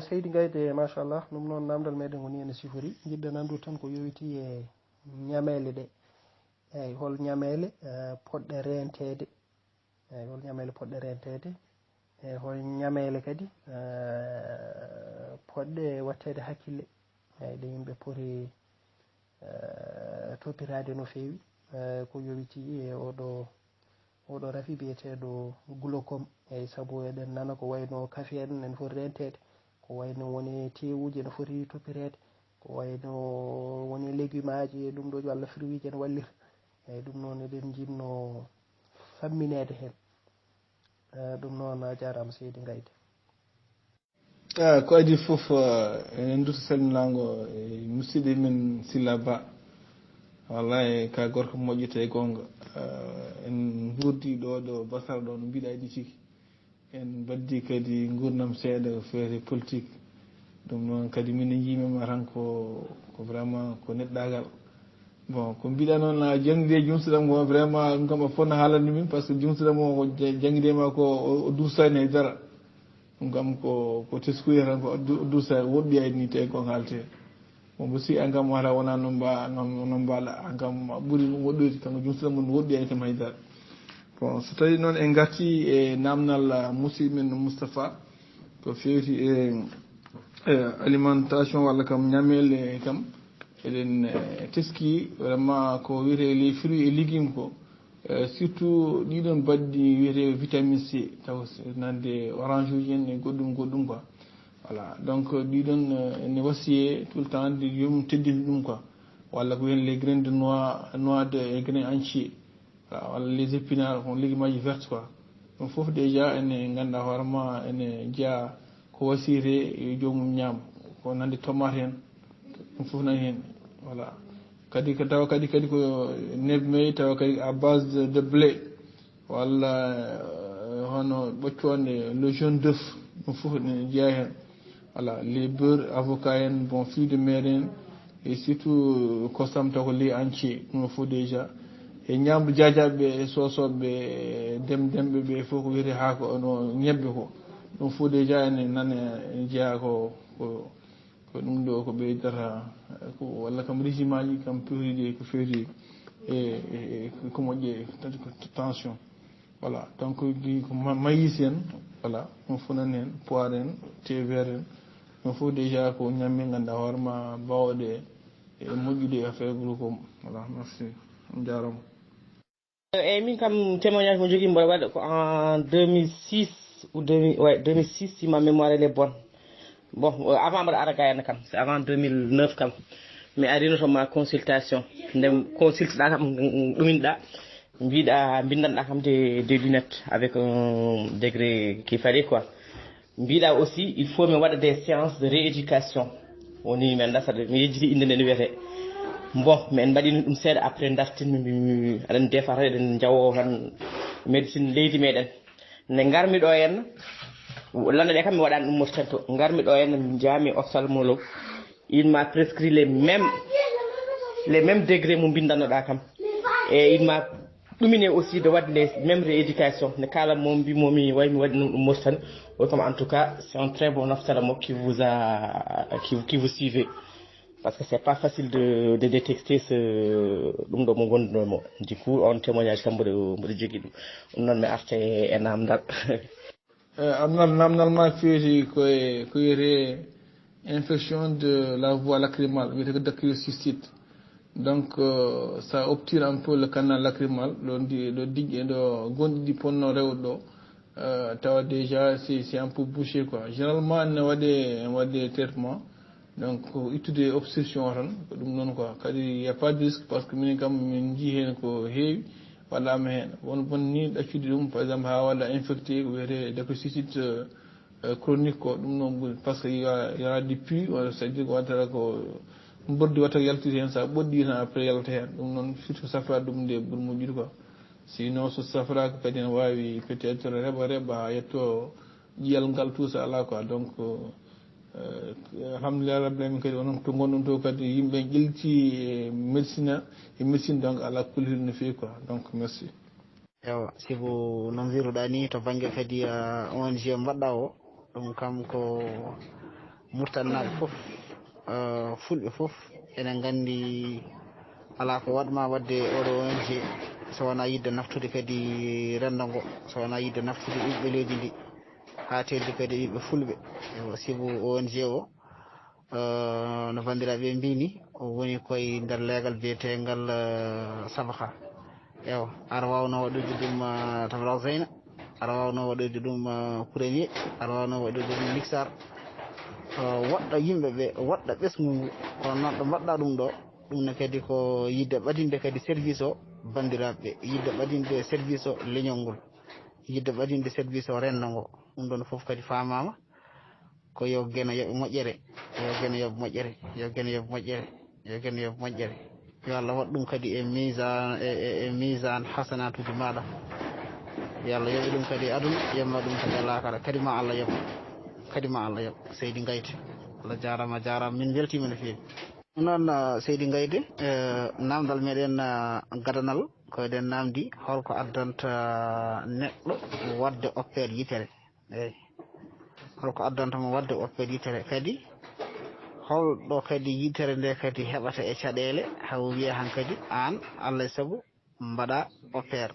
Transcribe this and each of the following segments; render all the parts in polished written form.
seydi gayde machallah ɗum noon namdal meɗen woni ene sifori jiɗɗa nandu tan ko yowiti e ñamele ɗe eyyi hol ñamele poɗɗe rentede eyyi hol ñamele poɗɗe rentede e hol ñamele kadi poɗɗe wattede hakkille eyyi ɗe yimɓe poti toppitade no fewi ko yowiti e oɗo rafi biyeteɗo glaucome eyyi saabu eɗen nana ko wayno kafe en ene foti rentede ko wayno woni tewuji ene foti toppitede ko wayno woni légume aji e ɗum ɗo walla fruit ji ene wallita eyyi ɗum noon eɗen jinno famminede hen ɗum noon a jarama seydi gayde ko adi foof en duto salminago musidɗo men Sylla Ba wallahi ka gorko moƴƴete e gonga en gurdi ɗo basara ɗo no mbiɗa ɗi tigi en baddi kadi gurdam seeɗa ko feere politique ɗum noon kadi min jimima tan ko vraiment ko neɗɗagal bon ko mbiɗa noon jangde jumsuɗam ko vraiment ɗum kam a fotno haalande min par ce que jumsuɗam o jangdema ko o dursani e dara ɗum kam ko teskuya tan ko dursa woɗɗi ayni te ko haalte bon bo si an kam wata wona no mbaɗa an kam ɓuuri ɗum woɗɗoyde kanko jumsuɗam mum woɗɗi ayni kam haydara bon so tawi noon en garti e namdal musidɗo men Moustapha ko fewti e alimentation walla kam ñamele kam eɗen teski vraiment ko wiyete les fruits et légumes ko surtout ɗiɗon badɗi wiyete vitamine C taw nande orange uji en e goɗɗum quoi voilà donc ɗiɗon ne wasiye tout le temps de yom teddini ɗum quoi walla ko wiyen les graines de noix de grains entier walla les épinards ko légume aji verte quoi ɗum foof déjà ene ganduɗa hoorema ene jeeya ko wasiyete yo jomum ñaama ko nande tomate en ɗum foof nani hen voilà kadi ko tawa kadi ko nebme tawa kadi à base de blé walla hono ɓocconde le jaune d'œuf ɗum foof ne jeeya hen voilà les beurre avocat en bon fruits de mer en et surtout kosam taw ko lait entier ɗum foof déjà e ñamdu jajaɓe e sosoɓe demɓe ɓe fof ko wiyete haako no ñebbe ko ɗum foof déjà ene nane jeeya ko ɗum ɗo ko ɓeydata ko walla kam régime aji kam période ko feeti e ko moƴƴe tension voilà donc ko maïs en voilà ɗum fof nani hen poire en thé vert en ɗum fof déjà ko ñamme ganduɗa hoorema bawɗe e moƴƴude affaire glaucome voilà merci on jarama eyyi min kam témoignage mo jogui mboɗo waɗa ko en 2006 ou 2006 si ma mémoire elle est bonne bon avant mbaɗa ara gayana kam c'est avant 2009 kam mi arino to ma consultation ndem consulteɗa kam ɗuminoɗa mbiɗa bindanɗa kam des lunettes avec un degré qui fallait quoi mbiɗa aussi il faut mi waɗa des séances de rééducation woni mi anda saɗa mi yejjiti inde nde no wiyete bon min mbaɗino ɗum seeɗa après dartinmi aɗen des fois tan eɗen jawo tan médecine leydi meɗen nde garmi ɗo henna lande ɗe kam mi waɗani ɗum Mauritanie to garmi ɗo henna mi jaami ophtalmologue il m'a prescrit les mêmes degrés mo bindannoɗa kam et il m'a ɗumine aussi de wadde les mêmes rééducation ne kala mo mbimomi way mi waɗi ɗum Mauritanie comme en tout cas c'est un très bon ophtalmologue qui vous suivez parce que c'est pas facile de détecter ce ɗum ɗo mo gondunomo du coup on témoignage kam mboɗo jogui ɗum ɗum noon mi arta e namdal namdal ma feeti ko wiyete infection de la voie lacrymale wiyete ko dacryocyste donc ça obtire un peu le canal lacrymal ɗo diƴƴe ɗo gonɗi ɗi ponno rewde ɗo tawa déjà c'est un peu bouché quoi généralement ne waɗe traitement donc ittude obstruction tan ko ɗum noon quoi kadi y a pas de risque par ce que minen kam min jii hen ko heewi waɗama hen won ni ɗaccude ɗum par exemple ha waɗa infecté ko wiyete dacryocyste chronique ko ɗum noon ɓuuri par ce que yara du puits c'est à dire ko waddata ko ɓoddi watta yaltude hen sa ɓoddi tan après yalta hen ɗum noon surtout safra ɗum nde ɓuuri moƴƴude quoi sinon so safraka kadi ne wawi peut être reɓa ha yetto ƴiyal ngal tout ça ala quoi donc alhamdulillah rabbil alamin kadi onon to gonɗon to kadi yimɓe ƴelti médecine donc ala kulhiri no fewi quoi donc merci ewa sibo no mbiruɗa ni to banggue kadi ONG mbaɗɗa o ɗum kam ko murtannaɓe fof fulɓe fof enen gandi ala ko waɗma wadde oɗo ONG so wona yidde naftude kadi rendo ngo so wona yidde naftude ɓiɓɓe leydi ndi ha teddi kadi ɓiɓɓe fulɓe sibu ONG o no bandiraɓe mbini o woni koye nder leegal biyetegal sabaka ewa aɗa wawno waɗude ɗum Tamra Zeyna aɗa wawno waɗude ɗum Premier aɗa wawno waɗude ɗum Lixar waɗɗa yimɓeɓe waɗɗa ɓesgu ngu kono noon ɗo mbaɗɗa ɗum ɗo ɗum ne kadi ko yidde ɓadinde kadi service o bandiraɓe yidde ɓadinde service o leñol ngol yidde ɓadinde service o rendo ngo ɗum ɗon foof kadi famama ko yo geno yoɓe moƴƴere yo geno yoɓe moƴƴere yo geno yoɓe moƴƴere yo geno yoɓe moƴƴere yo Allah waɗ ɗum kadi e misan hasanatuji maɗa yo Allah yoɓi ɗum kadi aduna yemma ɗum kadi alakara kadi ma Allah yoɓ kadi ma Allah yoɓ Seydi Gaydé Allah jarama jarama min weltima no fewi noon Seydi Gaydé namdal meɗen gadanal ko eɗen namdi holko addanta neɗɗo wadde opére yitere eyyi holko addantamo wadde opére yitere kadi holɗo kadi yitere nde kadi heɓata e caɗele haw wiya han kadi an Allah e saabu mbaɗa opére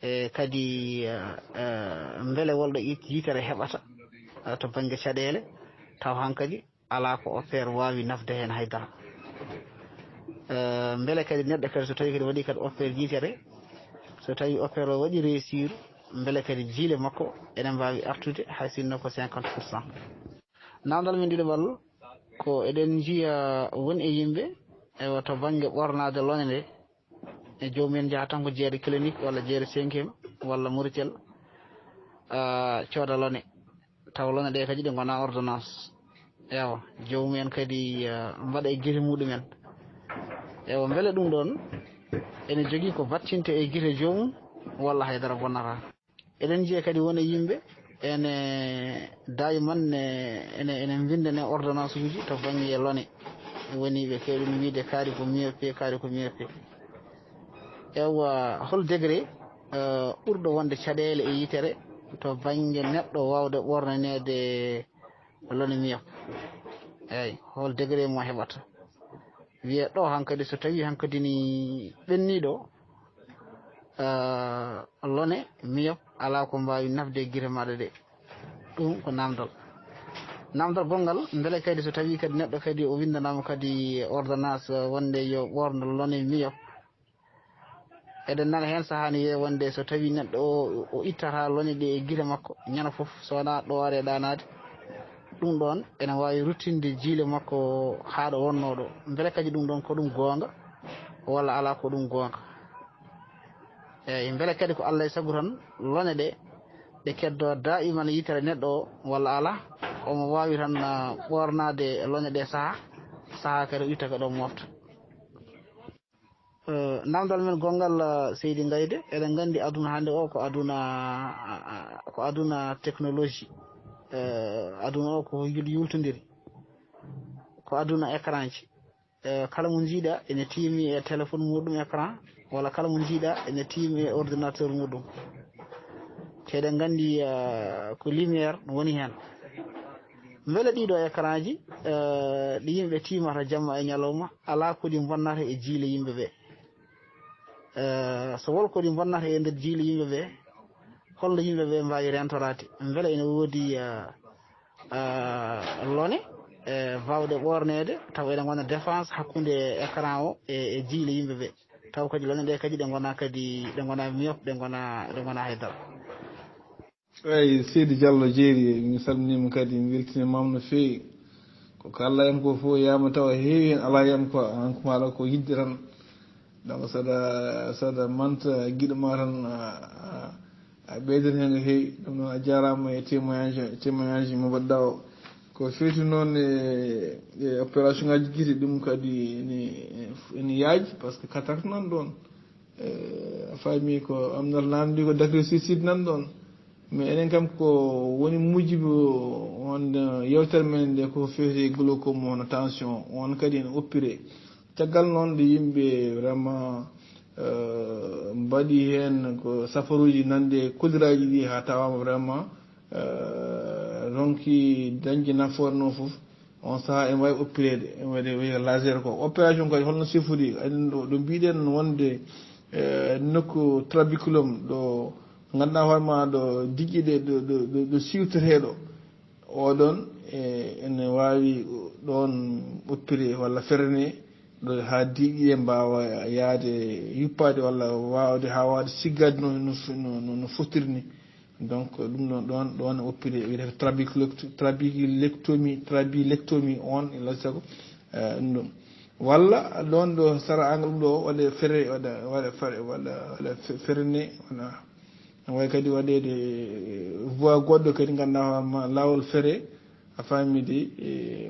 e kadi beele wolɗo yitere heɓata to banggue caɗele taw han kadi ala ko opére wawi nafde hen haydara beele kadi neɗɗo kadi so tawi kadi waɗi kadi opére yitere so tawi opére o waɗi réussir beele kadi jiile makko ene mbawi artude hay sinno ko 50%. Namdal men ndiɗo ballo ko eɗen jiiya woni e yimɓe ewa to banggue ɓornade lone nde e jomumen jaaha tan ko jeere clinique walla jeere 5e walla Mauritel cooda lone taw lone ɗe kadi ɗe gona ordonnance ewa jomumen kadi mbaɗa e guite muɗumen ewa beele ɗum ɗon ene jogui ko battinte e guite jomum walla haydara bonnata eɗen jiiya kadi woni yimɓe ene dayman ene mbindane ordonnance uji to banggue lone woni ɓe kewɗen wiide kaari ko miope kaari ko miope ewa hol degré ɓurɗo wonde caɗele e yitere to banggue neɗɗo wawde ɓornanede lone miope eyyi hol degré mo heɓata wiye ɗo hankkadi so tawi hankkadi ni ɓenniɗo lone miope ala ko mbawi nafde e guite maɗa ɗe ɗum ko namdal gongal beele kadi so tawi kadi neɗɗo kadi o windanama kadi ordonnance wonde yo ɓorno lone miope eɗen nana hen sahani wiye wonde so tawi neɗɗo o ittata lone ɗe e guite makko ñande foof so wona ɗo are ɗanade ɗum ɗon ene wawi ruttinde jiile makko haɗo wonno ɗo beele kadi ɗum ɗon ko ɗum gonga walla ala ko ɗum gonga eyyi beele kadi ko Allah e saago tan lone ɗe keddo daiman yitere neɗɗo o walla ala omo wawi tan ɓornade lone ɗe saaha kadi o itta ka ɗo mofta namdal men gongal Seydi Gaydé eɗen gandi aduna hande o ko aduna technologie aduna o ko yultodiri ko aduna écran ji kala mo jiiɗa ene tiimi e téléphone muɗum écran walla kala mo jiiɗa ene tiimi e ordinateur muɗum te eɗen gandi ko lumiére woni hen beele ɗiɗo écran ji ɗi yimɓe timata jamma e ñalawma ala koɗi bonnata e jiile yimɓeɓe so wol koɗi bonnata e nder jiile yimɓeɓe holno yimɓeɓe mbawi rentorade beele ene woodi lone bawɗe ɓornede taw eɗen gona défense hakkude écran o e jiile yimɓeɓe taw kadi lone ɗe kadi ɗe gona miope ɗe gona haydara eyyi Seydi Diallo jeeri mi salminima kadi mi weltinimama no fewi koko Allah en ko fof yama taw heewi hen ala en ko hanko maɗa ko yidde tan donc saɗa manta guiɗo ma tan a ɓeydan hen no heewi ɗum noon a jarama e témoignage mo mbaɗɗa o ko feeti noon e opération ngaji guite ɗum kadi ene yaaji par ce que katata nan ɗon a faami ko amdal namdi ko décret suicide nan ɗon mais enen kam ko woni mujibu on yewtere men nde ko feeti glaucome hono tension on kadi ene oppire caggal noon nde yimɓe vraiment mbaɗi hen ko safaruji nande kodiraji ɗi ha tawama vraiment ronki dañji nafoore noon fof on sahaa en wawi oppireede en waɗi wiya laser ko opération kadi holno sifori aɗen ɗo mbiɗen wonde nokku trabiculum ɗo ganduɗa hoorema ɗo diƴƴiɗe ɗo siwtoreɗo oɗon ene wawi ɗon oppiré walla ferene ɗo ha diƴƴi mbawa yaade yuppade walla wawde ha wawde siggade no fottiri ni donc ɗum ɗon ɗon oppiré wiyete trabilectomie on e lasago ɗum ɗon walla ɗon ɗo sara angle ɗum ɗo waɗe fere waɗa ferene wona way kadi waɗede voie goɗɗo kadi ganduɗa hoorema lawol feere a famide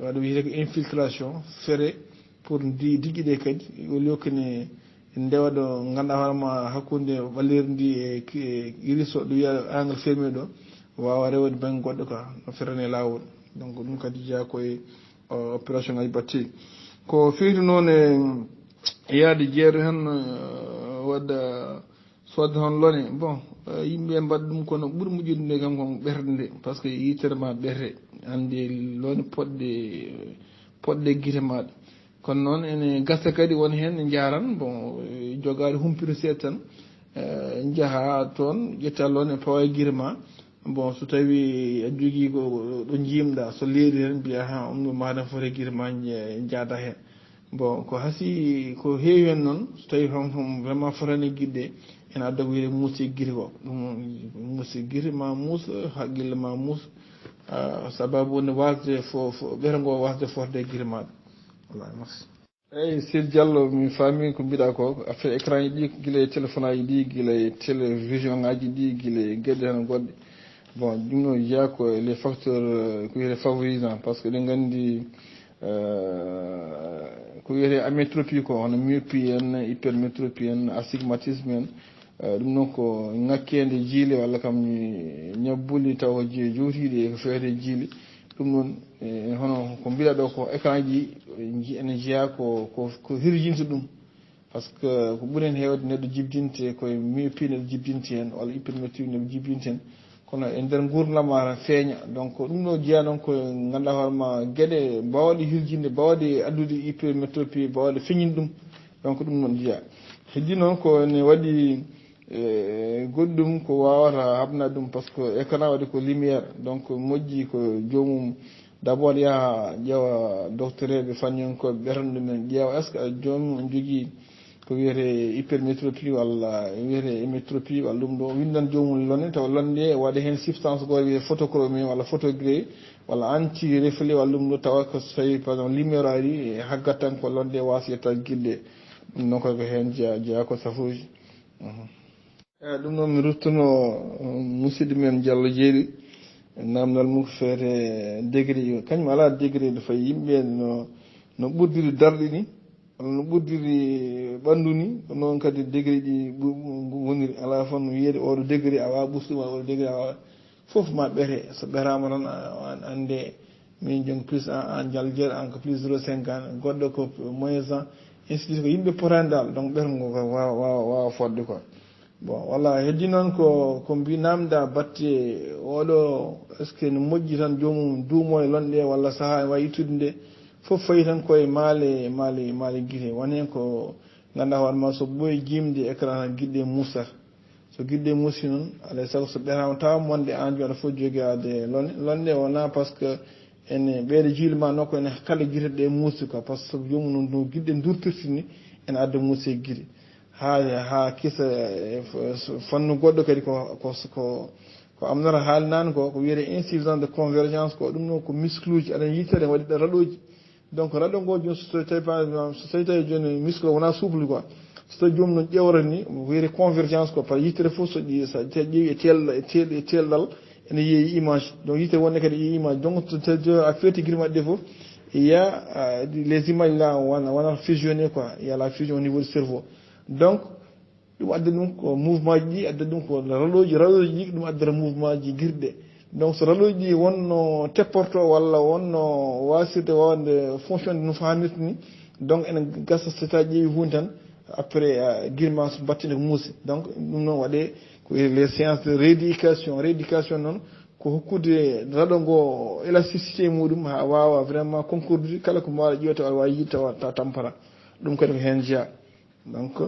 waɗa wiyete ko infiltration feere pour diƴƴiɗe kadi o liokene ndewa ɗo ganduɗa hoorema hakkude ɓallire ndi e iriso ɗo wiya angle fermé ɗo wawa rewde banggue goɗɗo ka no ferene lawol donc ɗum kadi jeeya koye opération ngaji batteɗi ko fewti noon e yaade jeere tan wadda sodde hon lone bon yimɓe mbaɗa ɗum kono ɓuuri moƴƴude nde kam kon ɓerde nde par ce que yitere ma ɓerte ande lone poɗɗe guite maɗa kono noon ene gasa kadi won hen ne jaran bon jogade humpito seeɗa tan jaaha toon ƴetta lone pawa e guite ma bon so tawi a jogui ko ɗo jimɗa so leeri hen mbiya ha ɗum ɗo maɗa foti guite ma jaada hen bon ko hasi ko heewi hen noon so tawi vraiment fotani guiɗɗe ene adda ko wiyete muusi guite ko ɗum muusi guite ma muusa haqqille ma muusa sababu ne wasde ɓeere ngo wasde forde guite maɗa voilà merci eyyi Sir Diallo mi faami ko mbiɗa ko affaire écran ji ɗi guila e téléphone aji ɗi guila e télévision ngaji ɗi guila e gueɗe hen goɗɗe bon ɗum ɗo jeeya ko les facteurs ko wiyete favorisant par ce que ɗen gandi ko wiyete amétropie ko hono myopie en hypermétropie en astigmatisme en ɗum noon ko ŋakkede jiile walla kam ñabbuli taw jowtiɗi e ko fewete jiile ɗum noon hono ko mbiɗa ɗo ko écran ji ene jeeya ko hirjinta ɗum par ce que ko ɓuuri hen hewde neɗɗo jibdinte koye myopie neɗɗo jibdinte hen walla hypermétropie neɗɗo jibdinte hen kono e nder gurdam ma feeña donc ɗum ɗo jeeya noon ko ganduɗa hoorema gueɗe mbawɗe hirjinde mbawɗe addude hypermétropie mbawɗe feñinde ɗum donc ɗum noon jeeya heddi noon ko ne waɗi goɗɗum ko wawata habnade ɗum par ce que écran waɗi ko lumiére donc moƴƴi ko jomum d' abord yaha ƴeewa docteur eɓe fañinkoɓe ɓerna ɗumen ƴeewa est ce que jomum jogui ko wiyete hypermétropie walla wiyete hémétropie walla ɗum ɗo windan jomum lonne tawa londe waɗa hen substance goto wiyete photochromie walla photogré walla anti reflet walla ɗum ɗo tawa ko so tawi par exemple lumiére ari haggat tan ko londe wasa yettat guilɗe ɗum noon koy ko hen jeeya ko safuji eyyi ɗum noon mi ruttuno musidɗo men Diallo Jeeri namdal mum ko feete degré kañum ala degré de fayi yimɓe no ɓurdiri darɗe ni walla no ɓurdiri ɓandu ni noon kadi degré ɗi woniri ala fof no wiyede oɗo degré a wawa ɓustude walla oɗo degré a wawa foof ma ɓeete so ɓerama tan ande min joni plus en Diallo Jeeri an ko plus 0,50 goɗɗo ko moins 100 ainsi de suite ko yimɓe potani dal donc ɓergo ngo ko wawa fodde quoi bon voilà heddi noon ko mbi namda batte oɗo est ce que ne moƴƴi tan jomum duumo e lonɗe walla saaha e wawi ittude nde fof fayi tan koye maale guite won hen ko ganduɗa hoorema so ɓooyi jimde écran tan guiɗɗe mussata so guiɗɗe mussi noon alay saago so ɓerama tawa monde enduit aɗa fof jogade lonɗe wona par ce que ene ɓeyde jiilema nokko ene kala guite ɗe muusi quoi par ce que jomum no guiɗɗe durtirti ni ene adda muusi e guite ha kisa fannu goɗɗo kadi ko amnata haali nane ko wiyete insuffisance de convergence ko ɗum noon ko muscle uji aɗa yitere waɗi ɗa raɗoji donc raɗo ngo joni so tawi tawi joni muscle wona souple quoi so tawi joomum no ƴewrata ni wiyete convergence ko par yitere fof so ƴeewi e telɗal ene yeeyi image donc yitere wonde kadi yeeyi image donc a feeti guite maɗɗe fof il y a les images là wona fusionné quoi il y a la fusion au niveau du cerveau donc ɗum adda ɗum ko mouvement ji ɗi adda ɗum ko raɗoji ɗi ɗum addata mouvement ji guirɗe donc so raɗoji ɗi wonno tepporto walla wonno wasirde wawde fonctionde no famirta ni donc ene gasa so tawi ƴeewi hunde tan après guite ma so battinde ko muusi donc ɗum noon waɗe ko les séances de rééducation noon ko hokkude raɗo ngo élasticité muɗum ha wawa vraiment concours kala ko mbawa ƴewta wawa yidde tawa tampara ɗum kadi ko hen jeeya donc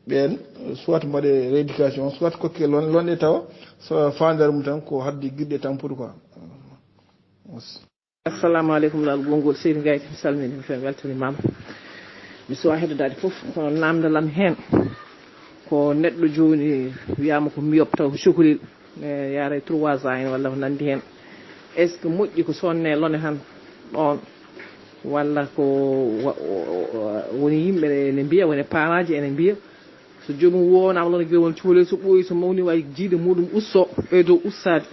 ɓen soit mbaɗe rééducation soit kokke lonɗe tawa so fandare mum tan ko hadde guiɗɗe tampude quoi. assalamu aleykum laal gongol seydi gayti mi salmini mi fen weltanimama mi suwa heddodade foof kono namdalam hen ko neɗɗo joni wiyama ko miyop taw ko cukalel e yaara 3 ans en walla ko nandi hen est ce que moƴƴi ko sonne lone tan ɗon walla ko woni yimɓe ne mbiya woni paraji ene mbiya so jomum wonama lone guewol cukalel so ɓooyi so mawni wawi jiide muɗum usto ɓeydo ustade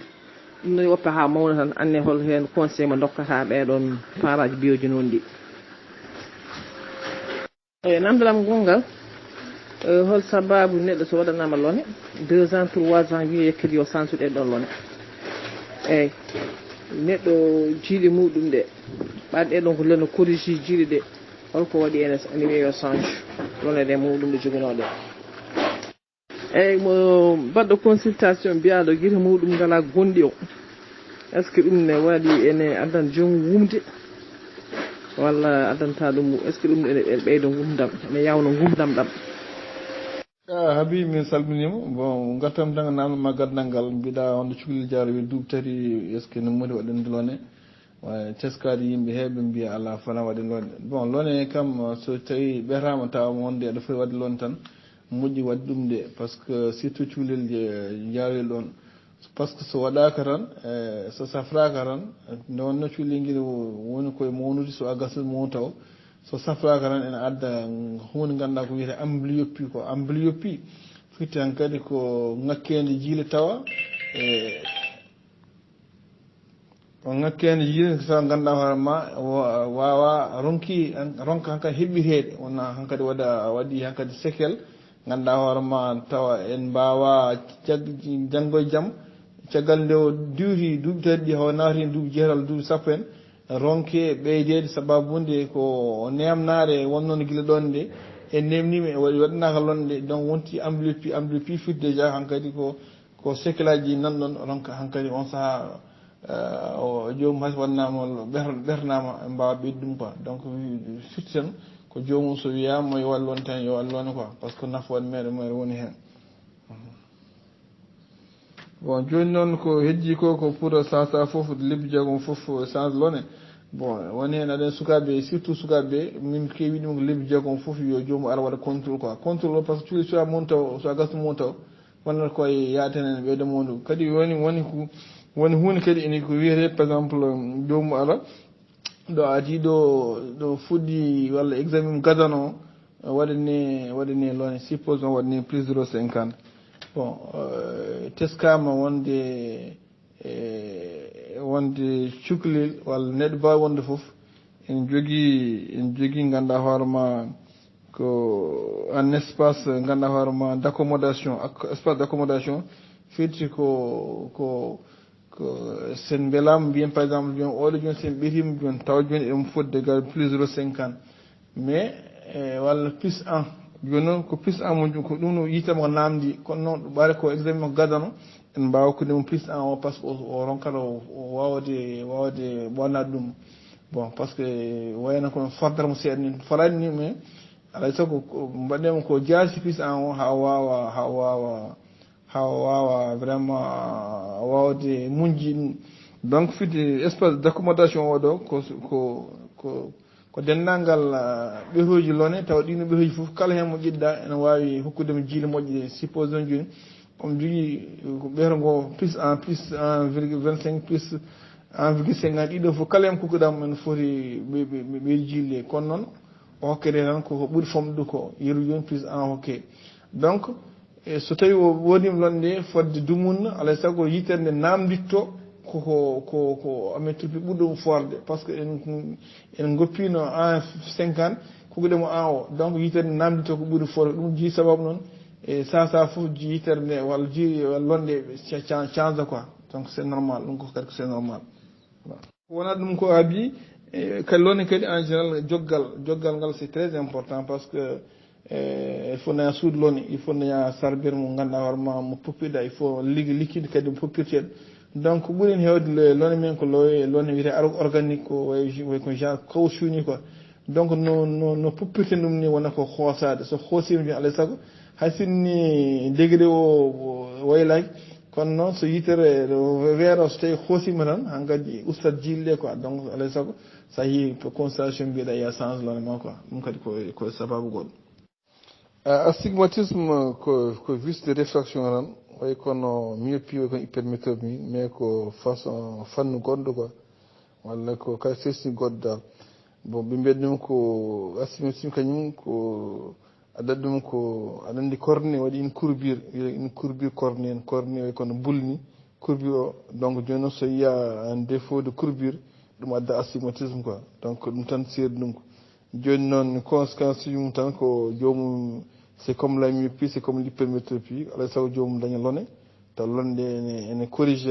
ɗum noni woppe ha mawna tan anne hol hen conseil mo dokkata ɓeɗon paraji mbiyoji noon ɗi eyi namdalam gongal hol sababu neɗɗo so waɗanama lone 2 ans 3 ans wiye kadi yo sansuɗe ɗon lone eyyi neɗɗo jiiɗe muɗum ɗe ɓaɗɗe ɗon ko lone corrige jiiɗe ɗe holko waɗi ene wiye yo change lone ɗe muɗum ɗe joginoɗe eyyi mo mbaɗɗo consultation mbiyaɗo guite muɗum ngala gonɗi o est ce que ɗum ne waɗi ene addana joomum wumde walla addanta ɗum est ce que ɗum ene ɓeydo gumdam ene yawno gumdam ɗam Habi min salminima bon gartam tan namdo ma gaddal ngal mbiɗa hondo cukalel jaaro wi duuɓi tati est ce que no modi waɗen lone teskade yimɓe heeɓe mbiya ala fana waɗi lone bon lone kam so tawi ɓetama tawa wonde aɗa foti wadde lone tan moƴƴi wadde ɗum de par ce que surtout cukalel jaarel ɗon par ce que so waɗaka tan so safraka tan nde wonno cukalel guel woni koye mawnude so a gasat mo taw so safraka tan ene adda hunde ganduɗa ko wiyete amblyopie ko amblyopie fitti han kadi ko ngakkede jiile tawa ko ngakkede jiile tawa ganduɗa hoorema wawa ronka hankadi heɓɓitede wona hankadi waɗi hankadi séquel ganduɗa hoorema tawa en mbawa janggo e jaam caggal nde o duuti duuɓi tati ɗi hawa nawti duuɓi jeetal duuɓi sappo en ronke ɓeydede sababude ko nemnare wonnoon guila ɗon nde e nemnima e waɗanaka londe donc wonti amblyopie fit déjà hankkadi ko séquel aji nanɗon ronka hankkadi on saaha jomum hay waɗanama ɓertanama mbawa ɓeydi ɗum quoi donc fitti tan ko jomum so wiyama yo wallone tan yo wallone quoi par ce que nafoore meɗe woni hen bon joni noon ko heddi ko pour sasa foof lebbi jagom foof change lone bon woni hen aɗen sukaɓe surtout sukaɓe min kewi ɗum ko lebbi jagom foof yo jomum ara waɗa contrôle quoi contrôle o par ce que cuuli soa mon taw so a gasta mon taw wonnata koye yaatenen ɓeyda mondu kadi woni hunde kadi ene ko wiyete par exemple jomum ara ɗo adi ɗo fuɗɗi walla examen gadano waɗane lone supposons waɗane plus 0,50 bon teskama wonde cukalel walla neɗɗo mbawi wonde foof en jogui ganduɗa hoorema ko un espace ganduɗa hoorema d' accommodation espace d' accommodation firti ko sen beelama mbiyen par exemple joni oɗo joni sen ɓetima joni tawa joni eɗen fodde gal plus 0,50 mais walla plus 1 joni noon ko plus 1 mo ko ɗum no yitama ko namdi kono noon ɗo ɓaari ko examen ko gadano en mbawa ko ndemo plus 1 o par ce que o ronkata wawde ɓonnade ɗum bon par ce que wayno kono fordata mo seeɗa ni farani ni mais alay saago mbaɗema ko jaasi plus 1 o ha wawa vraiment wawde muñji ɗum donc fidde espace d' accommodation oɗo ko denndangal ɓetoji lone tawa ɗino ɓetoji fof kala hen mo ƴiɗɗa ene wawi hokkudema jiile moƴƴe suppose on joni omo jogui ko ɓeeto ngo plus 1,25 plus 1,50 ɗiɗo fof kala hen kokkuɗama ene foti ɓeydi jiille kono noon o hokkete tan koko ɓuuri famɗude ko yeru joni plus 1 hokke donc so tawi o wonima londe fodde dumunna alay saago yitere nde namditto ko amen tupi ɓuurɗo forde par ce que en goppino en 50 kokkuɗemo en o donc yitere nde namditto ko ɓuuri forde ɗum jii sababu noon e sasa foof yitere nde walla londe change quoi donc c'est normal ɗum ko kadi ko c'est normal wona ɗum ko haabi kadi londe kadi en général joggal ngal c'est très important parce que il faut naya suudu lone il faut naya sarbere mo ganduɗa hoorema mo poppirɗa il faut liquide kadi mo poppirteɗo donc ɓuuren hewde lone men ko lone wiyete organique ko way ko genre caoutchouc ni quoi donc no puppirten ɗum ni wona ko hoosade so hoosima mi alay saago hay sinni degré o waylaki kono noon so yitere weero so tawi hoosima tan hankkadi ustat jille quoi donc alay saago sa yi constatation mbiyeɗa ya change lone ma quoi ɗum kadi ko sababu goɗɗo astigmatisme ko vice de réfraction tan way kono myopie way kono hypermétropie mais ko façon fannu goɗɗo quoi walla ko caractéristique goɗɗo dal bon ɓe mbiyat ɗum ko astigmatisme kañum ko aɗa ɗum ko aɗa andi cornée waɗi une courbure cornéenne cornée way kono bulni courbure o donc joni noon so yiya un défaut de courbure ɗum adda astigmatisme quoi donc ɗum tan seedi ɗum ko joni noon conséquence mum tan ko jomum c'est comme la myopie c'est comme l'hypermétropie alay sago jomum daña lone taw londe ene corrige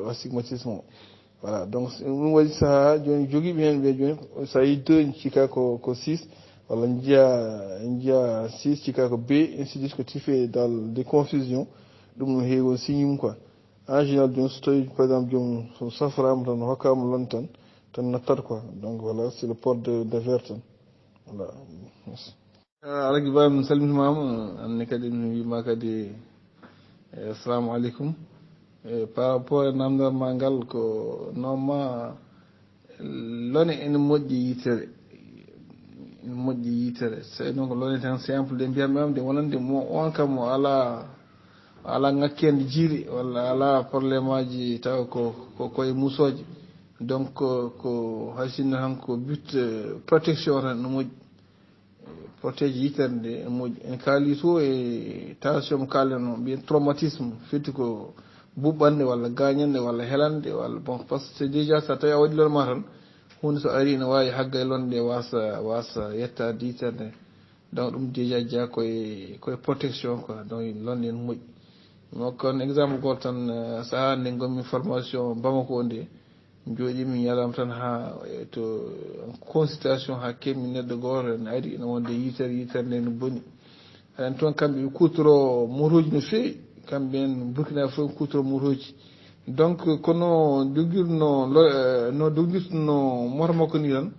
astigmatisme o voilà donc ɗum waɗi saaha joni joguiɓe hen ɓe joni sa yi 2 cikka ko 6 walla jiiya 6 cikka ko B ainsi de suite ko tife dans des confusions ɗum no heewi on signe mum quoi en général joni so tawi par exemple jomum so saframa tan hokkama lon tan nattat quoi donc voilà c'est le port de verre tan voilà merci alagi ba mi salmitimama anne kadi mi wima kadi assalamu aleykum par rapport e namdal ma ngal ko normalement lone ene moƴƴi yitere so noon ko lone tan simple de mbiyatmam de wonande mo on kam ala ngakkende jiiri walla ala probléme aji taw ko koye musoje donc ko haysinno tan ko but protection tan no moƴƴi protège yitere nde e moƴƴi en kaali to e tension mo kallen no mbiyen traumatisme firti ko buɓɓande walla gañande walla helande walla bon par ce que c'est déjà so tawi a waɗi lon ma tan hunde so ari ne wawi hagga e londe wasa yettade yitere nde donc ɗum déjà jeeya koye protection quoi donc londe en moƴƴi donc kon exemple goto tan saaha nde gonmi formation Bamako nde jooɗimi ñalama tan ha to consultation ha kemmi neɗɗo goto ne ari ne wonde yitere nde no boni en toon kamɓe ɓe kutoro motoji no fewi kamɓe en Burkina fof kutoro motoji donc kono no doguirtuno moto makko ni tan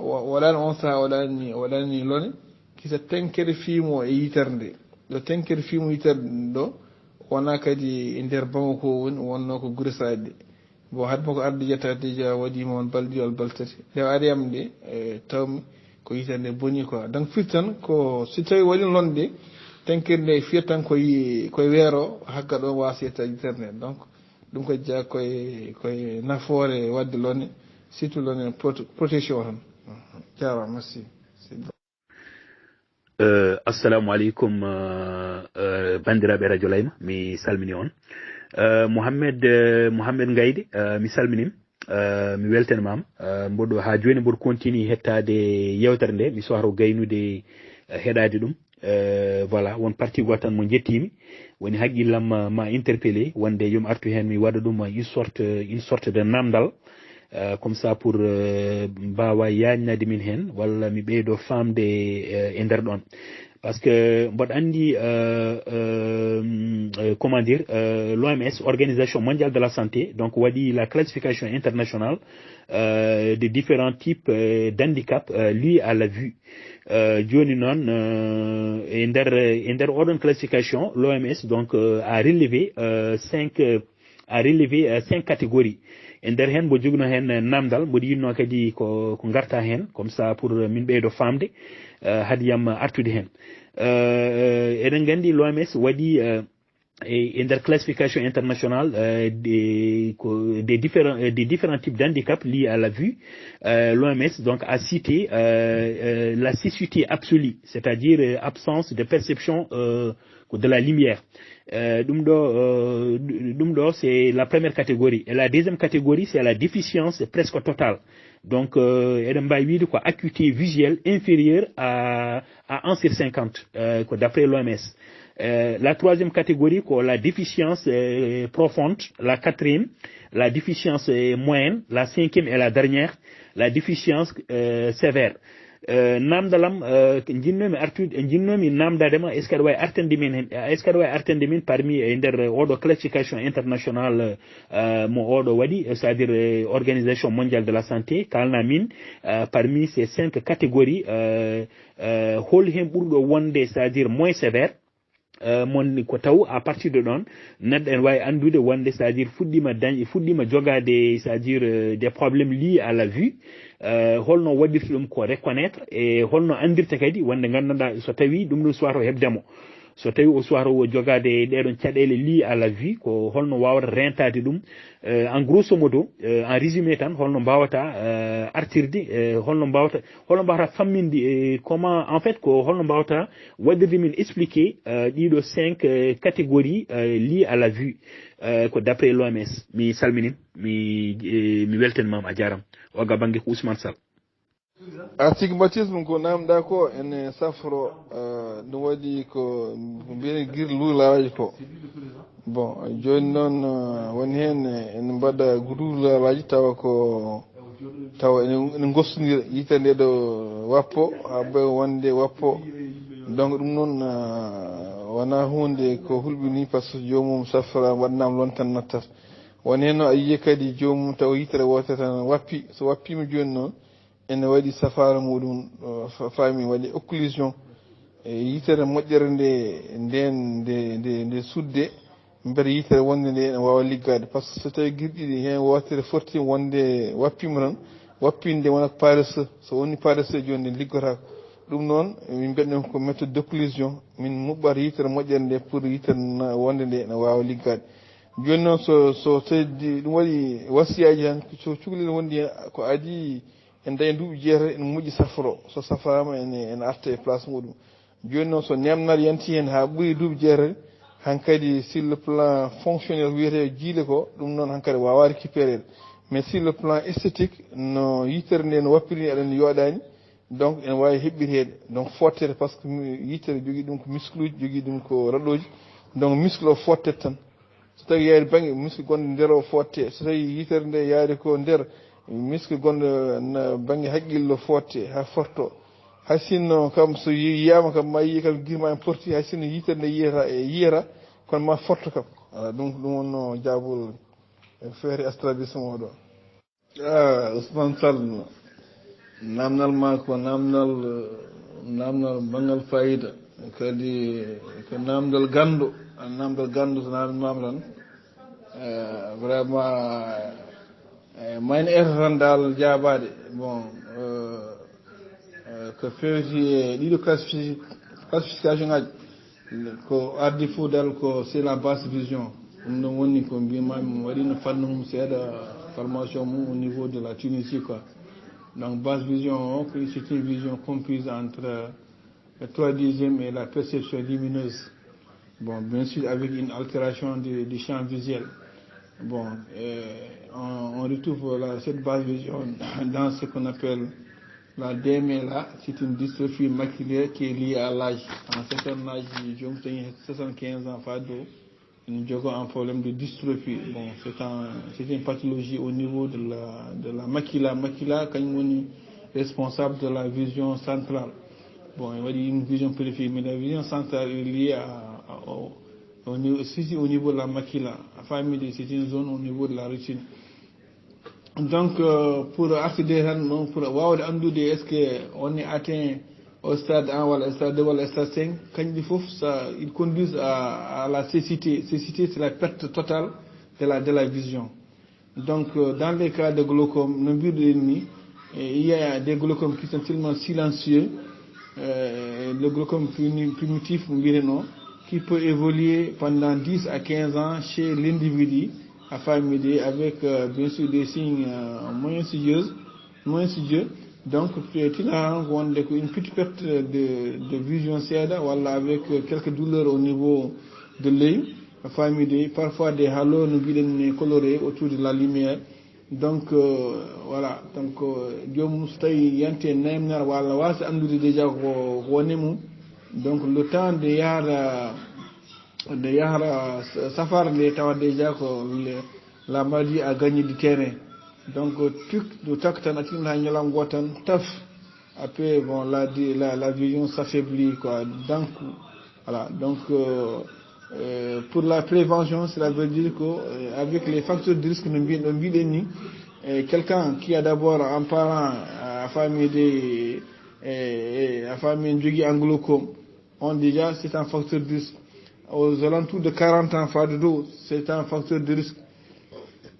waɗani on saaha waɗani lone kisa tenkere fiimo e yitere nde ɗo tenkere fiimo yitere ɗo wona kadi e nder Bamako woni wonno ko guure saɗi ɗe bon hadma ko arde jetta déjà waɗima on balɗi walla baltati nde ari am nde tawmi ko yitere nde boni quoi donc firti tan ko si tawi waɗi londe tenkere nde fiyat tan koye weero hagga ɗon wasa yetta yitere nde donc ɗum ko jeeya koye nafoore wadde lone surtout lone protection tan jarama merci assalamu aleykum bandiraɓe radio layma mi salmini on Mouhamed Ngayde mi salminim mi weltanimama mboɗo ha joni mboɗo continue hettade yewtere nde mi soharo gaynude heɗade ɗum voilà won partie goto tan mo jettimi woni haqqillam ma interpellé wonde yomi artu hen mi waɗa ɗum une sorte de namdal comme ça pour mbawa yagnade min hen walla mi ɓeydo famde e nder ɗon par ce que mboɗo andi comment dire l'OMS Organisation mondiale de la santé donc waɗi la classification internationale de différents types d'handicap liés à la vue joni noon e nder oɗon classification l'OMS donc a relevé 5 catégories e nder hen mbo jogno hen namdal mboɗo yinno kadi ko garta hen comme ça pour min ɓeydo famde hadiyam artude hen eɗen gandi l'OMS waɗi e nder classification internationale des différents types d'handicap liés à la vue l'OMS donc a cité la cécité absolue c'est-à-dire absence de perception de la lumière ɗum ɗo c'est la première catégorie et la deuxième catégorie c'est la déficience presque totale donc eɗen mbawi wiide ko acuité visuelle inférieure à 1/50 ko d'après l'OMS la troisième catégorie ko la déficience profonde la quatrième la déficience moyenne la cinquième et la dernière la déficience sévère namdalam jinnomi artude jinnomi namdadema est ce que aɗa wawi artande min hen est ce que aɗa wawi artande min parmi e nder oɗo classification international mo oɗo waɗi c'est à dire organisation mondiale de la santé kalna min parmi ces 5 catégories hol hen ɓurɗo wonde c'est à dire moins sévère mon ko taw à partir de ɗon neɗɗo en wawi andude wonde c'est à dire fuɗɗima jogade c'est à dire des problèmes liés à la vue holno waɗirta ɗum ko reconnaître e holno andirta kadi wonde gandanɗa so tawi ɗum ɗum suwata o hebdemo so tawi o suwata o jogade ɗeɗon caɗele liées à la vue ko holno wawata rentade ɗum en grosso modo en résumé tan holno mbawata artirde holno mbawata famminde comment en fait ko holno mbawata waɗirde min expliquer ɗiɗo 5 catégories liées à la vue ko d'après l'OMS mi salminin mi weltanimama a jarama oga banggue ko Ousmane Sall. Astigmatisme ko namda ko ene safro ɗum waɗi ko mbiyene guir luulaji ko bon joni noon woni hen ene mbaɗa luulaji tawa ene gostodira yita nde ɗo wappo ha ɓe wonde wappo donc ɗum noon wona hunde ko hulɓini par ce que jomum safra waɗnama lon tan nattata woni hen no a yiye kadi jomum taw yitere wotere tan wappi so wappima joni noon ene waɗi safara muɗum fami waɗi occlusion e yitere moƴƴere nde sudde beete yitere wonde nde ene wawa liggade par ce que so tawi guirɗiɗi hen wotere forti wonde wappima tan wappinde wonata paresseux so woni paresseux joni nde liggotako ɗum noon min mbiɗen ko méthode d' occlusion min muɓɓata yitere moƴƴere nde pour yitere wonde nde ene wawa liggade joni noon so tawi ɗum waɗi wasiyaji tan so cukalel wondi hen ko adi en dañi duuɓi jeetati ene moƴƴi safro so safama ene arta e place muɗum joni noon so nemnare yanti hen ha ɓuuri duuɓi jeetati hankkadi sur le plan fonctionnel wiyete jiile ko ɗum noon hankkadi wawa récupéré mais sur le plan esthétique no yitere nde no wappiri aɗani yooɗani donc ene wawi heɓɓirede donc fottede par ce que yitere jogui ɗum ko muscle uji jogui ɗum ko raɗoji donc muscle o fottete tan so tawi yaari banggue muscle gonɗo nder o fotte so tawi yitere nde yaari ko nder muscle gonɗo banggue haqqille fotte ha forto hay sinno kam so yiyama kam ma yii kam guirma en porti hay sinno yitere nde yiyata kono ma forto kam donc ɗum wonno jaabol feere établissement oɗo Ousmane Sall namdal ma ko namdal bangal fayida kadi ko namdal gandu so namdal tan vraiment mayne eto tan dal jaabade bon ko fewti ɗiɗo classification ngaji ko ardi fou dal ko c'est la basse vision ɗum ɗon woni ko mbimami waɗino fannu mum seeɗa formation mum au niveau de la Tunisie quoi donc basse vision c'est une vision comprise entre le 3/10 et la perception lumineuse bon bien sûr avec une altération du champ visuel bon on retrouve cette basse vision dans ce qu'on appelle la DMLA. C'est une dystrophie maculaire qui est liée à l'âge. En certain âge, je me suis 75 ans, nous avons un problème de dystrophie. Bon, c'est une pathologie au niveau de la macula. Macula, quand on est responsable de la vision centrale. Bon, il va dire une vision périphérique, mais la vision centrale est liée au niveau de la macula. Enfin, c'est une zone au niveau de la rétine. Donc, pour accéder à pour voir est-ce qu'on est atteint au stade 1 ou au stade 2 ou au stade 5, quand ils conduisent à la cécité. Cécité, c'est la perte totale de la vision. Donc, dans les cas de glaucome, il y a des glaucomes qui sont tellement silencieux, le glaucome primitif, qui peut évoluer pendant 10 à 15 ans chez l'individu, avec bien sûr des signes moins insidieux. Donc, il a une petite perte de vision voilà, avec quelques douleurs au niveau de l'œil, parfois des halos colorés autour de la lumière. Donc, voilà. Donc, donc le temps de Yahara Safar déjà la maladie a gagné du terrain. Donc tout le temps que tu as taf après bon la vision s'affaiblit quoi d'un coup. Voilà, donc pour la prévention, cela veut dire que avec les facteurs de risque nous bideni, quelqu'un qui a d'abord un parent à famille de glaucome, on déjà c'est un facteur de risque. Aux alentours de 40 ans de dos, c'est un facteur de risque.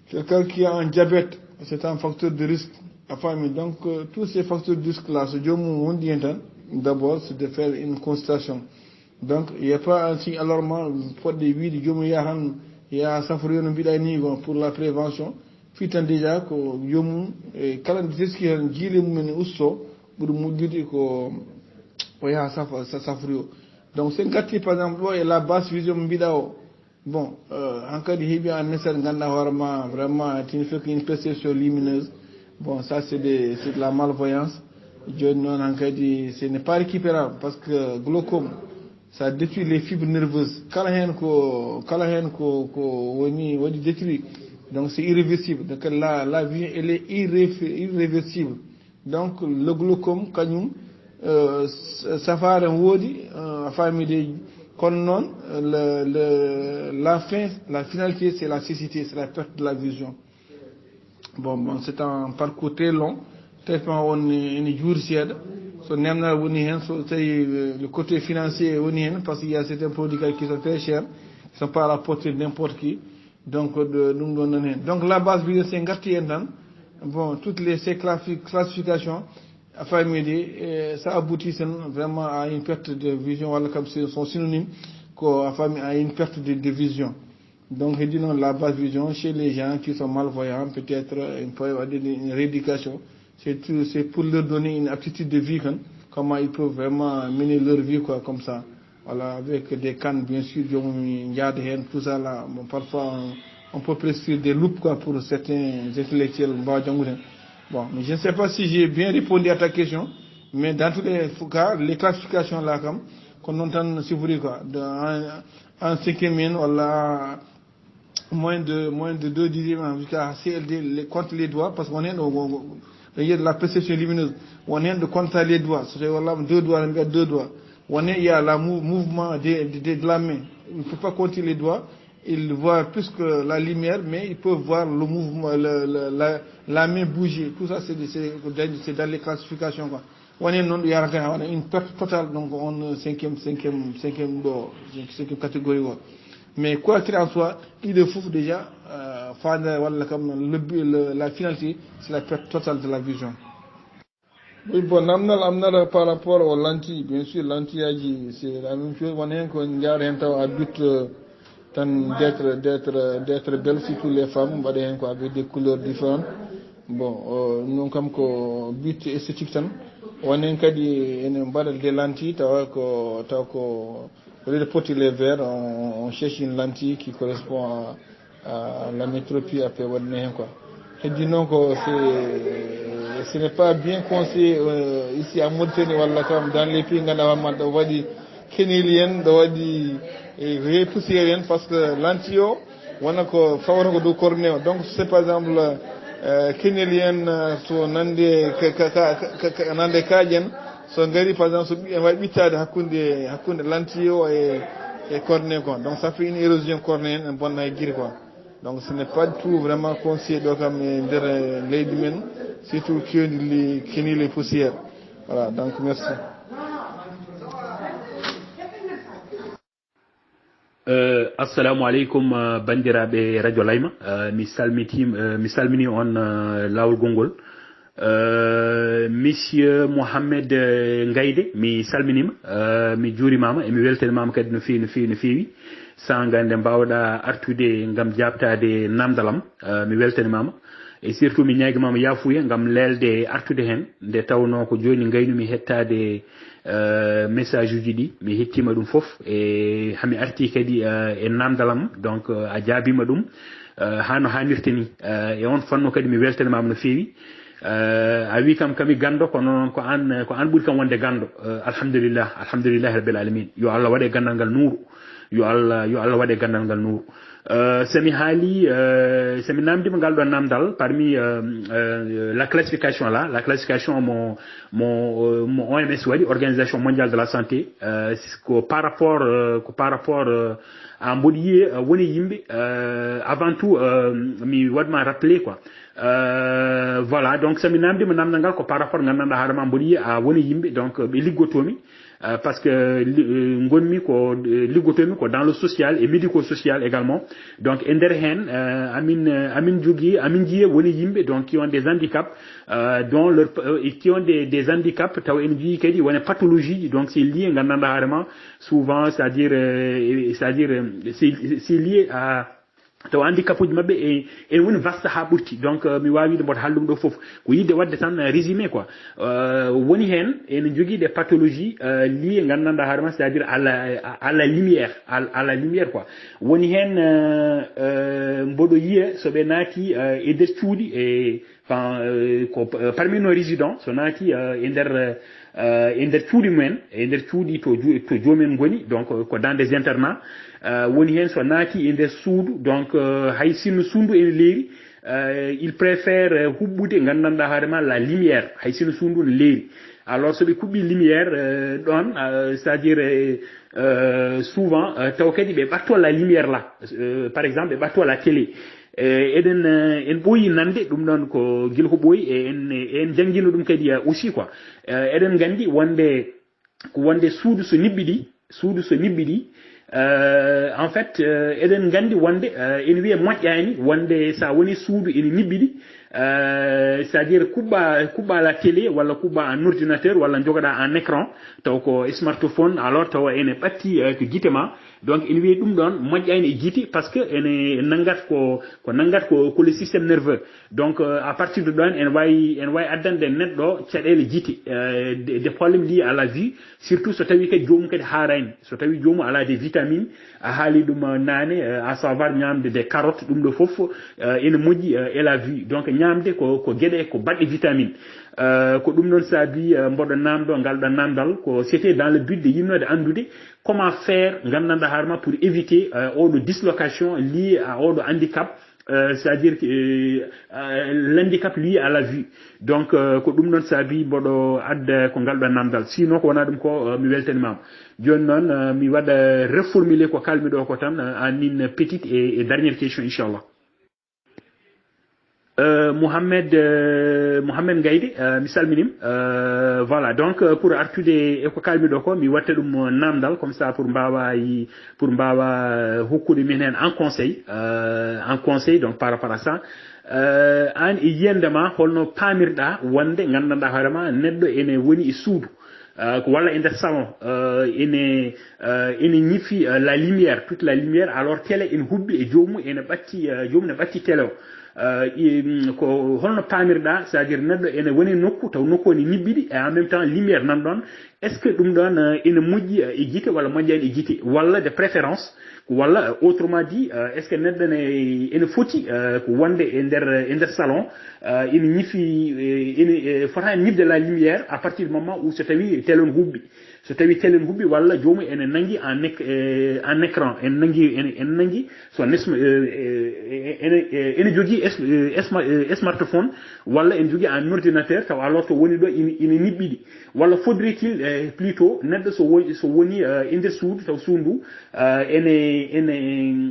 Quelqu'un qui a un diabète, c'est un facteur de risque à famille. Donc tous ces facteurs de risque là, d'abord c'est de faire une constatation. Donc il n'y a pas un signe alarmant pour des vies de Yomu ya Safrio no pour la prévention. Fitan déjà que Yomu et calendrier qui est gilé mumene usso pour mudidi ko ya Safrio. Donc c'est gatti par exemple et la basse vision bidao. Bon, en cas de hibi en nécessaire vraiment il fait une perception lumineuse. Bon, ça c'est de la malvoyance. Ce n'est pas récupérable parce que glaucome ça détruit les fibres nerveuses. Kalahen ko woni détruit. Donc c'est irréversible. Donc la vie elle est irréversible. Donc le glaucome kanyum safare wodi famille de konnon la finalité c'est la cécité, c'est la perte de la vision. Bon c'est un parcours très long. Tellement on est jour siède. So nemna woni hen so le côté financier woni hen parce qu'il y a certains produits qui sont très chers, qui sont pas à la portée de n'importe qui. Donc donc la base vidéo c'est ngati en bon toutes ces classifications à famille ça aboutit vraiment à une perte de vision wala comme son synonyme quoi à famille à une perte de vision. Donc je dis non la base vision chez les gens qui sont malvoyants peut-être une rééducation. C'est pour leur donner une aptitude de vie, hein, comment ils peuvent vraiment mener leur vie quoi, comme ça. Voilà, avec des cannes bien sûr, tout ça là. Bon, parfois on peut prescrire des loupes quoi, pour certains intellectuels. Bon, mais je ne sais pas si j'ai bien répondu à ta question, mais dans tous les cas, les classifications là, comme qu'on entend si vous voulez quoi, en cinquième voilà, moins de 2 dixièmes jusqu'à CLD contre les doigts, parce qu'on est il y a de la perception lumineuse. On est de compter les doigts. C'est voilà 2 doigts, 2 doigts. On est il y a le mouvement de la main. Il ne faut pas compter les doigts. Il voit plus que la lumière, mais il peut voir le mouvement, la main bouger. Tout ça c'est dans les classifications quoi. On est non il y a une perte totale donc on cinquième catégorie quoi. Mais quoi qu'il en soit, il est fou déjà, la finalité, c'est la perte totale de la vision. Oui, bon, par rapport aux lentilles, bien sûr, lentilles, c'est la même chose. On est qu'on a un but d'être belle, surtout les femmes, avec des couleurs différentes. Bon, nous, comme but esthétique, on est des lentilles, au lieu de porter les verres, on cherche une lentille qui correspond à la métropie après quoi. Et dis non que ce n'est pas bien conseillé ici à Mauritanie dans les pays on va dire kénélien, on va dire repoussiérien parce que lentille on a ko fawra ko do cornéo. Donc c'est par exemple kénélien so nande kajen so ngari par exemple so wa bitade hakkunde lentille et cornée quoi. Donc ça fait une érosion cornéenne un bon giri quoi. Donc ce n'est pas tout vraiment conseillé donc der leydi men surtout keni les poussières. Voilà, donc merci. Assalamu alaikum bandiraɓe radio layma mi salmini on lawol gongol monsieur Mohamed Ngayde mi salminima mi juurimama e mi weltanimama kadi no fewi sangande mbawɗa artude ngam jabtade namdalam mi weltanimama e surtout mi ñaguimama yafuya ngam lelde artude hen nde tawno ko joni gaynumi hettade message uji ɗi mi hettima ɗum foof e hami arti kadi e namdalam donc a jaabima ɗum hano hannirtani e on fanno kadi mi weltanimama no fewi a wi kam kami gando kono noon ko an ɓuuri kam wonde gando alhamdulillah rabbil alamin yo Allah waɗe gandal ngal nuuru yo Allah waɗe gandal ngal nuuru semi hali semi namdi ngal do namdal parmi la classification là, la classification mon OMS wadi Organisation mondiale de la santé ko par rapport à mbodiye woni yimbe avant tout mi wadma rappeler quoi voilà donc sami namdi mo namdangal ko par rapport ngandanda harama mbodiye a woni yimbe donc be liggotomi parce que ngonmi ko liggotomi ko dans le social et médico-social également donc ender hen amin jogi amin jiye woni yimbe donc qui ont des handicaps dont leur qui ont des handicaps taw en ji kadi woni pathologie donc c'est lié ngandanda harama souvent c'est-à-dire c'est lié à to handicap uji mabbe e woni vaste ha burti donc mi wawi de mbot haldum do fof ko yidde wadde tan résumé quoi woni hen en jogui des pathologies liées ngandanda harma c'est-à-dire à la lumière quoi woni hen mbodo yiye so be nati e der cuudi e ko parmi nos résidents so nati e der cuudi men e der cuudi to jomen goni donc ko dans des internats woni hen so naati e nder suudu donc hay sino sundu en leeri il préfère hubbude ngandanda harema la lumière hay sino sundu ne leeri alors so be kubbi lumière don c'est-à-dire souvent taw kadi be batto la lumière là par exemple be batto la télé eden en boyi nande dum non ko gil ko boyi en jangino dum kadi aussi quoi eden gandi wonde suudu so nibbidi en fait eden gandi wonde en wiye moƴƴani wonde sa woni suudu ene nibbidi c'est-à-dire kubba la télé wala kubba un ordinateur wala jogoda un écran taw ko smartphone alors taw ene batti ko gitema donc il wiye dum don moƴƴani e giti parce que ene nangat ko le système nerveux donc à partir de don en way addande neddo cadele giti des problèmes liés à la vue surtout so tawi ke joomu kadi harani so tawi joomu ala des vitamines a haali dum nane à savoir ñamde des carottes dum do fof ene moƴƴi et la vue donc ñamde ko gueɗe ko badde vitamine ko dum non saabi mbodo namdo ngalda namdal ko c'était dans le but de yimnode andude comment faire ngandanda harma pour éviter de dislocation liée à handicap c'est-à-dire l'handicap lié à la vue donc ko dum non saabi mbodo adda ko ngalda namdal sinon ko wona dum ko mi weltanimama joni non mi wada reformuler ko kalmi do ko tan en une petite et dernière question inchallah Mohamed Gaïdé mi salminim voilà donc pour artude ko kalmi do ko mi watta dum namdal comme ça pour mbawa hokkude min hen en conseil donc par rapport à ça an e yendema holno pamirda wonde ngandanda harama neddo ene woni e suudu ko walla e nder salon ene ñifi la lumière toute la lumière alors télé ene hubbi e joomu ene batti télé ko holno pamirda c'est-à-dire neddo ene woni nokku taw nokku ne nibbidi et en même temps lumière nan don est-ce que dum don ene moƴƴi e gite walla moƴƴani e gite walla de préférence walla autrement dit est-ce que neddo ene foti ko wonde e nder salon ene ñifi ene fotani ñibde la lumière à partir du moment où so tawi télé ne hubbi walla joomu ene nangi en écran en nangi so ene jogi smartphone walla ene jogi un ordinateur taw alors to woni do ine nibbidi walla faudrait-il plutôt neddo so woni e nder suudu taw suundu ene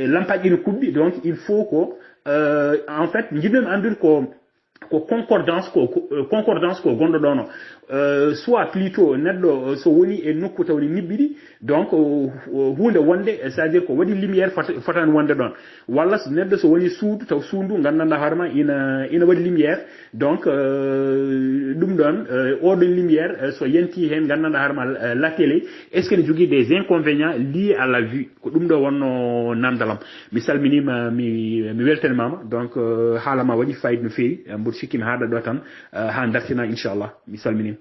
lampaji ine kubbi donc il faut ko en fait jidden andude ko concordance ko gondo dono soit plutôt neddo so woni e nokku tawni nibbidi donc hunde wonde c'est-à-dire ko wadi lumière fotani wonde don walla neddo so woni suudu taw suundu ngandanda harma ina wadi lumière donc dum don odo lumière so yenti hen ngandanda harma la télé est-ce que ne jogi des inconvénients liés à la vue ko dum do wonno namdalam mi salminima mi weltanimama donc halama wadi fayid no fewi mbur sikkim haada do tan ha dartina inchallah mi salminim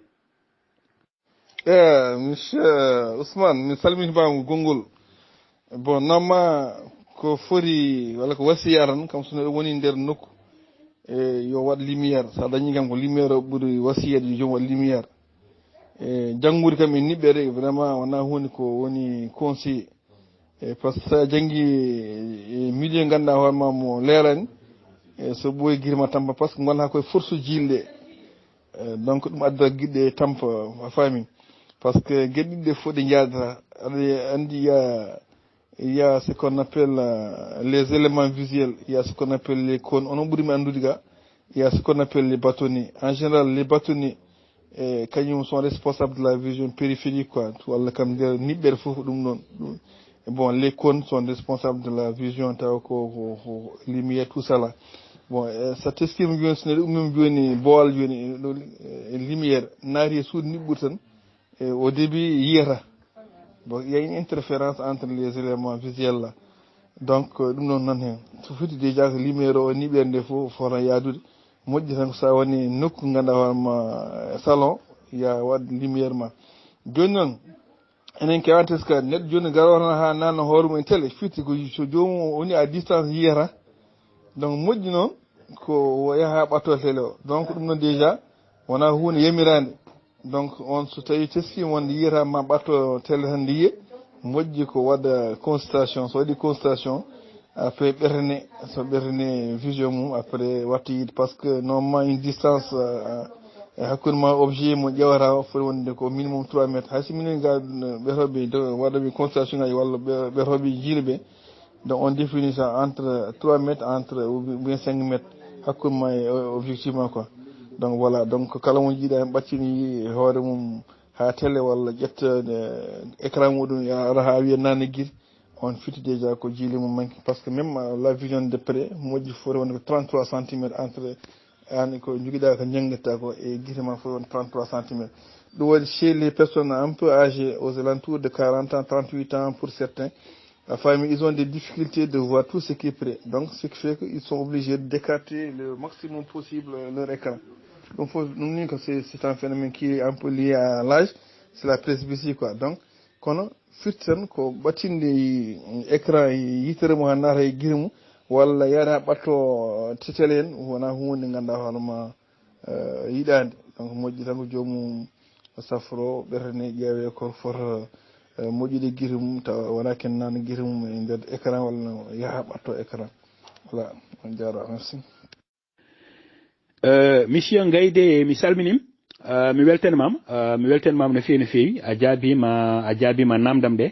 monsieur Ousmane mi salmini bam gongol bon nama ko fori wala ko wasiyaran kam so woni nder nokku yo wad lumière sa dañi kam ko lumière buri wasiyade jom wad lumière janguri kam en nibbere vraiment wana honi ko woni conseil par ce que sa janggi milieu ganduɗa hoorema mo leerani so ɓooyi guirma tampa par ce que gonata koye force jilɗe donc ɗum adda guiɗɗe tampa a faami par ce que gueɗɗiɗe fof ɗe jaadata aɗa andi il y a ce qu'on appelle les éléments visuels, il y a ce qu'on appelle les cônes, on ɓuurimi andude ga, il y a ce qu'on appelle les bâtonniers. En général, les bâtonniers, kañum sont responsables de la vision périphérique, quoi. Walla kam nder niɓɓere fof ɗum ɗon. Bon, les cônes sont responsables de la vision, taw ko lumière, tout ça là. Bon, ça teskima joni so neɗɗo ummima joni boowal joni lumière naati e suudu niɓɓude tan au début yiyata. Bon, il y a une interférence entre les éléments visuels là. Donc, ɗum noon nan hen so foti déjà ko lumiére o niɓere nde fof fota yaadude moƴƴi tan ko sa woni nokku ganduɗa hoorema salon ya waɗ lumiére ma joni noon enen kewan teska neɗɗo joni garono ha nanno hoore mum e télé firti ko so jomum woni à distance yiyata donc moƴƴi noon ko yaha ɓatto télé o donc ɗum noon déjà wona hunde yamirande donc on so tawi teskima wonde yiyata ma ɓatto télé tan nde yiye moƴƴi ko waɗa consultation so waɗi consultation après ɓertane so ɓertane vision mum après watta yide par ce que normalement une distance hakkude ma objet mo ƴewata o foti wonde ko minimum 3 métres hayso minen ga ɓetoɓe waɗaɓe consultation ngaji walla ɓetoɓe jiile ɓe donc on définit ça entre 3 métres entre ou bien 5 métres hakkude ma e objectif ma quoi donc voilà donc kala mo jiiɗa hen ɓaccini hoore mum ha télé walla ƴetta écran muɗum ara ha wiya nanne guiri on fiti déjà ko jiili mum manque par ce que même la vision de près moƴƴi foti wonde ko 33 centimétres entre an ko joguiɗa ko jangguirta ko e guite ma foti wonde 33 centimétres ɗum waɗi chez les personnes un peu âgées aux alentours de 40 ans 38 ans pour certains la famille ils ont des difficultés de voir tout ce qui est près donc ce qui fait qu'ils sont obligés d'écarter le maximum possible leur écran. Donc, c'est un phénomène qui est un peu lié à l'âge, c'est la presbytie, quoi. Donc, kono firtan ko ɓattinde écran yitere mo ha naata e guire mum walla yaada ɓatto tetele en wona hunde ganduɗa hoorema yiɗande donc moƴƴi tan ko jomum safro ɓertane ƴeewe ko fota moƴƴude guire mum tawa wona ken nana guire mum e nder écran walla yaaha ɓatto écran voilà on jarama merci. Monsieur Gaydé mi salminim mi weltanimama no feewi a jaabima namdam ɗe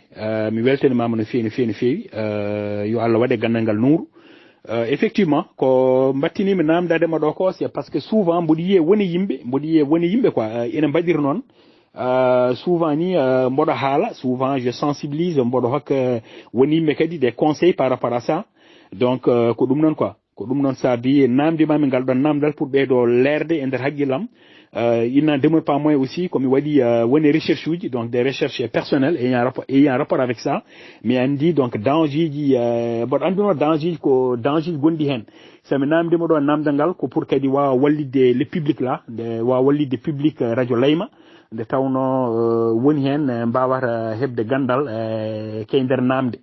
mi weltanimama no feewi yo Allah waɗe gandal ngal nuuru effectivement ko battinimi namdadema ɗo ko c'est parce que souvent mboɗo yiye woni yimɓe quoi ene mbaɗira noon souvent ni mboɗo haala souvent je sensibilise mboɗo hokka woni yimɓe kadi des conseils par rapport à ça donc ko ɗum noon quoi ko ɗum noon saabi namdimami ngal ɗon namdal pour ɓeydo lerde e nder haqqillam il n'en demeure pas moins aussi komi waɗi woni recherche uji donc des recherches personnelles ayant rapport avec ça mi andi donc danger ji mboɗo anduno danger ji ko danger ji gonɗi hen somi namdima ɗo namdal ngal ko pour kadi wawa wallidde le public là nde wawa wallidde public radio Layma nde tawno woni hen mbawata hebde gandal key nder namde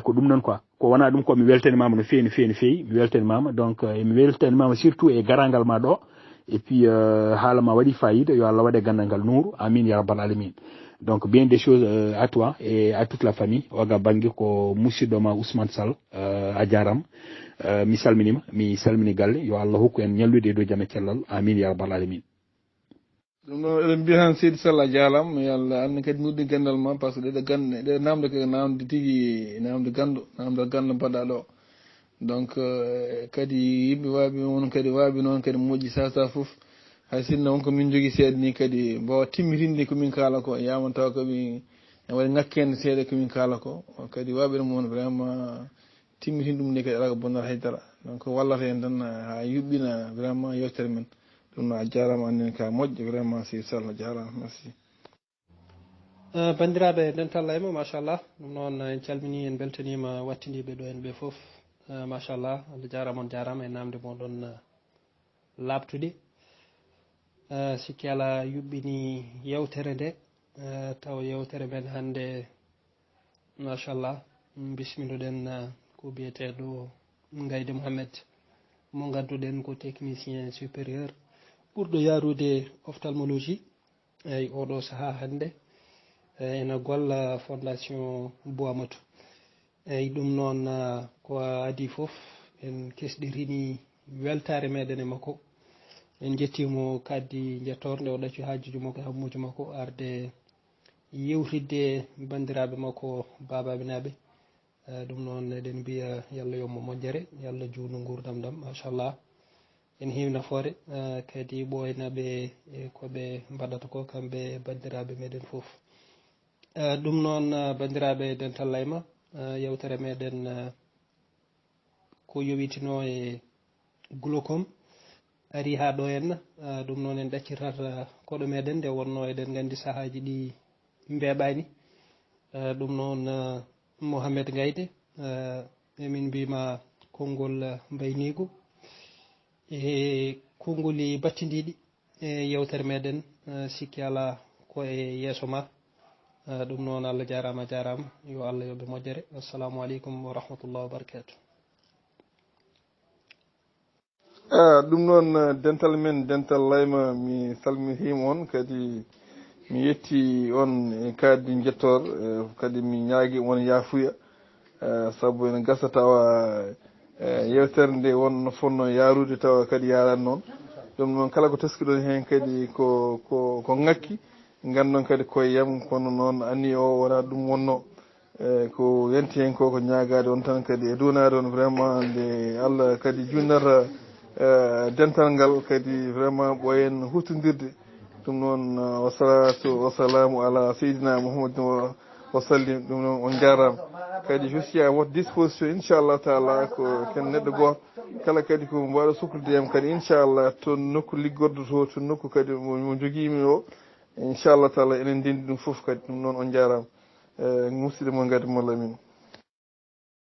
ko ɗum noon quoi ko wona ɗum ko mi weltanimama no feewi mi weltanimama donc mi weltanimama surtout e garangal ma ɗo et puis haala ma waɗi fayida yo Allah waɗe gandal ngal nuuru amin ya rabbal alamin donc bien des choses à toi et à toute la famille oga banggue ko musidɗo ma Ousmane Sall a jarama mi salmini galle yo Allah hokku en ñallude e dow jaam e cellal amin ya rabbal alamin. ɗum noon eɗen mbiya tan seydi Sall a jaalam yo Allah anne kadi nuddi gandal ma par ce que ɗe namde ko namde tigui namdal gandu mbaɗɗa ɗo donc kadi yimɓe waaɓi on kadi waaɓi noon kadi moƴƴi sa foof hay sinno wonko min jogui seeɗa ni kadi mbawa timmitinde komin kaala ko yamon taw komi waɗi ngakkende seeɗa komin kaala ko kadi waaɓere moon vraiment timmitinde ɗum ni kadi ala ko bonnata haydara donc wallata en tan ha yuɓɓina vraiment yewtere men ɗum no a jarama annen ka moƴƴo vraiment si Sall a jarama merci. bandiraɓe dental Layma machallah ɗum noon en calmini en beltanima wattidiɓe ɗo en ɓe foof machallah Allah jarama on jarama e namde moɗon labtude sikki ala yuɓɓini yewtere nde taw yewtere men hande machallah bismiɗoɗen ko biyeteɗo Gaydé Mouhamed mo ganduɗen ko technicien supérieur ɓurɗo yarude ophtalmologie eyyi oɗo saaha hande ene golla fondation Boamadou eyyi ɗum noon ko adi fof en kesɗirini weltare meɗen e makko en jettimo kaddi jettorde o ɗacci hajjuji makko e hammuji makko arde yewtidde bandiraɓe makko babaɓe naɓe ɗum noon eɗen mbiya yallah yommo moƴƴere yallah juutno gurdam ɗam machallah en heewi nafoore kadi ɓoynaɓe e koɓe mbaɗata ko kamɓe bandiraɓe meɗen fof ɗum noon bandiraɓe dental layma yewtere meɗen ko yowitino e glaucome ari ha ɗo henna ɗum noon en ɗaccirtata koɗo meɗen nde wonno eɗen gandi sahaji ɗi mbeɓani ɗum noon Mohamed Gayde emin mbima konngol mbaynigu e konngoli battidiɗi e yewtere meɗen sikki ala ko e yeeso ma ɗum noon Allah jarama jarama yo Allah yoɓe moƴƴere assalamu aleykum wa rahmatullah wa barakatuh ɗum noon dental men dental layma mi salminima on kadi mi yetti on e kaddi jettor kadi mi ñaagui on yaafuya saabu ene gasa tawa yewtere nde wonno fonno yaarude tawa kadi yaran noon ɗum noon kala ko teskiɗon hen kadi ko ngakki gandon kadi koye yam kono noon anni o wona ɗum wonno ko yanti hen ko ñaagade on tan kadi e dunade on vraiment nde Allah kadi junnata dental ngal kadi vraiment ɓoyen hutodirde ɗum noon wassalatu wassalamu ala seydina Mouhamadou wa sallim ɗum noon on jarama kadi je suis à votre disposition inchallah taala ko ken neɗɗo goto kala kadi ko mbaɗa sukludeyam kadi inchallah to nokku liggordo to nokku kadi mo joguimi o inchallah taala enen ndendi ɗum foof kadi ɗum noon on jarama musidɗo mo gadi molla min